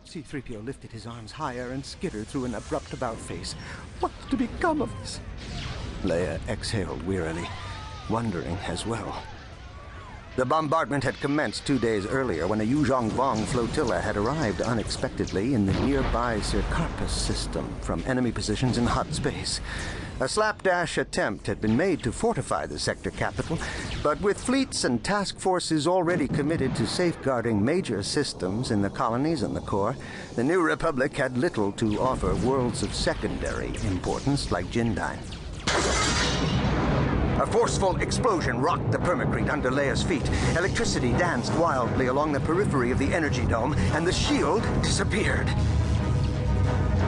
C-3PO lifted his arms higher and skittered through an abrupt about-face. What's to become of us? Leia exhaled wearily, wondering as well. The bombardment had commenced 2 days earlier when a Yuuzhan Vong flotilla had arrived unexpectedly in the nearby Sercarpus system from enemy positions in hot space. A slapdash attempt had been made to fortify the sector capital, but with fleets and task forces already committed to safeguarding major systems in the colonies and the core, the New Republic had little to offer worlds of secondary importance like Jindyne. A forceful explosion rocked the permacrete under Leia's feet. Electricity danced wildly along the periphery of the energy dome, and the shield disappeared.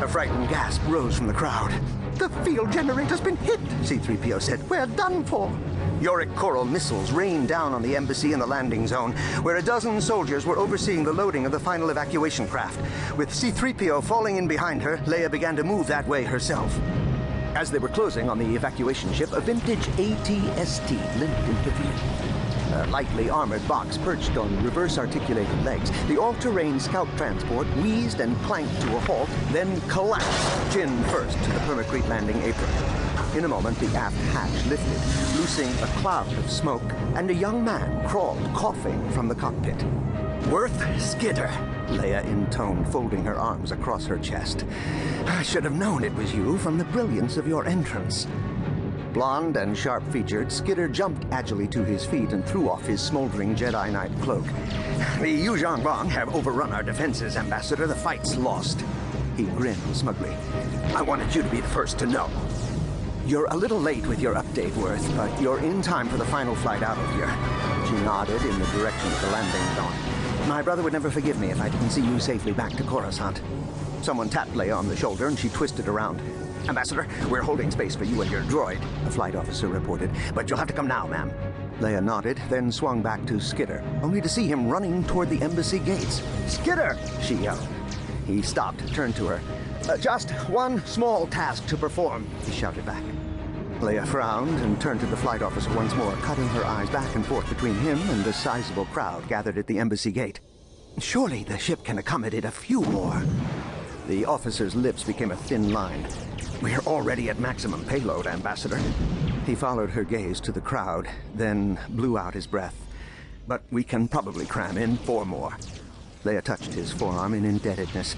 A frightened gasp rose from the crowd. The field generator's been hit, C-3PO said. We're done for. Yorick Coral missiles rained down on the embassy and the landing zone, where a dozen soldiers were overseeing the loading of the final evacuation craft. With C-3PO falling in behind her, Leia began to move that way herself. As they were closing on the evacuation ship, a vintage AT-ST limped into view. A lightly armored box perched on reverse-articulated legs. The all-terrain scout transport wheezed and clanked to a halt, then collapsed, chin first, to the permacrete landing apron. In a moment, the aft hatch lifted, loosing a cloud of smoke, and a young man crawled, coughing, from the cockpit. "Worth Skidder," Leia intoned, folding her arms across her chest. "I should have known it was you from the brilliance of your entrance." Blonde and sharp-featured, Skidder jumped agilely to his feet and threw off his smoldering Jedi Knight cloak. "The Yuuzhan Vong have overrun our defenses, Ambassador. The fight's lost." He grinned smugly. "I wanted you to be the first to know." "You're a little late with your update, Worth, but you're in time for the final flight out of here." She nodded in the direction of the landing zone. "My brother would never forgive me if I didn't see you safely back to Coruscant." Someone tapped Leia on the shoulder, and she twisted around. "Ambassador, we're holding space for you and your droid," a flight officer reported. "But you'll have to come now, ma'am." Leia nodded, then swung back to Skidder, only to see him running toward the embassy gates. "Skidder!" she yelled. He stopped, turned to her. "Just one small task to perform," he shouted back. Leia frowned and turned to the flight officer once more, cutting her eyes back and forth between him and the sizable crowd gathered at the embassy gate. "Surely the ship can accommodate a few more." The officer's lips became a thin line. "We're already at maximum payload, Ambassador." He followed her gaze to the crowd, then blew out his breath. "But we can probably cram in 4 more. Leia touched his forearm in indebtedness.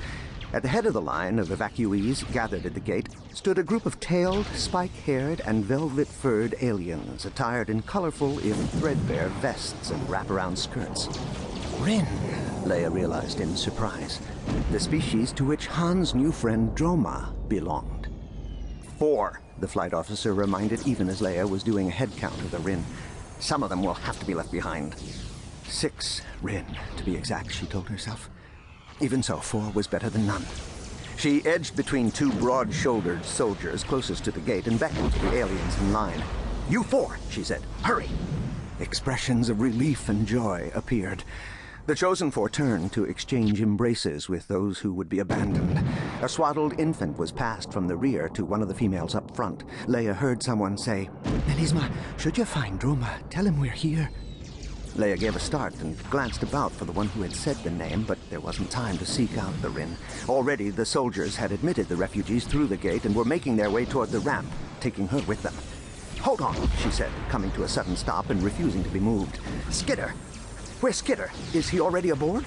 At the head of the line of evacuees gathered at the gate stood a group of tailed, spike-haired, and velvet-furred aliens, attired in colorful, if threadbare, vests and wraparound skirts. Rin, Leia realized in surprise. The species to which Han's new friend Droma belonged. 4, the flight officer reminded, even as Leia was doing a head count of the Rin. "Some of them will have to be left behind." 6 Rin, to be exact, she told herself. Even so, 4 was better than none. She edged between 2 broad-shouldered soldiers closest to the gate and beckoned to the aliens in line. "You 4, she said. "Hurry!" Expressions of relief and joy appeared. The chosen 4 turned to exchange embraces with those who would be abandoned. A swaddled infant was passed from the rear to one of the females up front. Leia heard someone say, "Melisma, should you find Droma, tell him we're here." Leia gave a start and glanced about for the one who had said the name, but there wasn't time to seek out the Rin. Already the soldiers had admitted the refugees through the gate and were making their way toward the ramp, taking her with them. "Hold on," she said, coming to a sudden stop and refusing to be moved. "Skidder! Where's Skidder? Is he already aboard?"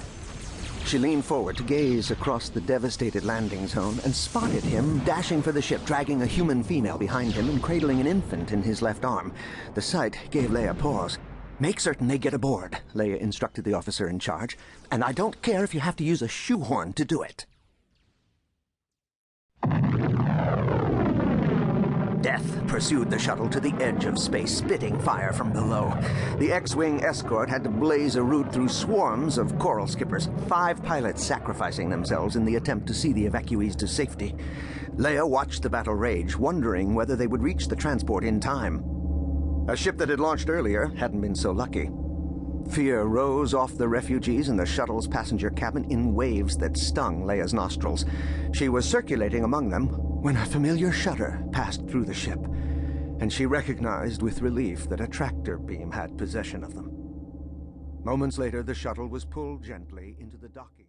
She leaned forward to gaze across the devastated landing zone and spotted him dashing for the ship, dragging a human female behind him and cradling an infant in his left arm. The sight gave Leia pause. "Make certain they get aboard," Leia instructed the officer in charge, "and I don't care if you have to use a shoehorn to do it." Death pursued the shuttle to the edge of space, spitting fire from below. The X-Wing escort had to blaze a route through swarms of coral skippers, 5 pilots sacrificing themselves in the attempt to see the evacuees to safety. Leia watched the battle rage, wondering whether they would reach the transport in time. A ship that had launched earlier hadn't been so lucky. Fear rose off the refugees and the shuttle's passenger cabin in waves that stung Leia's nostrils. She was circulating among them when a familiar shudder passed through the ship, and she recognized with relief that a tractor beam had possession of them. Moments later, the shuttle was pulled gently into the docking.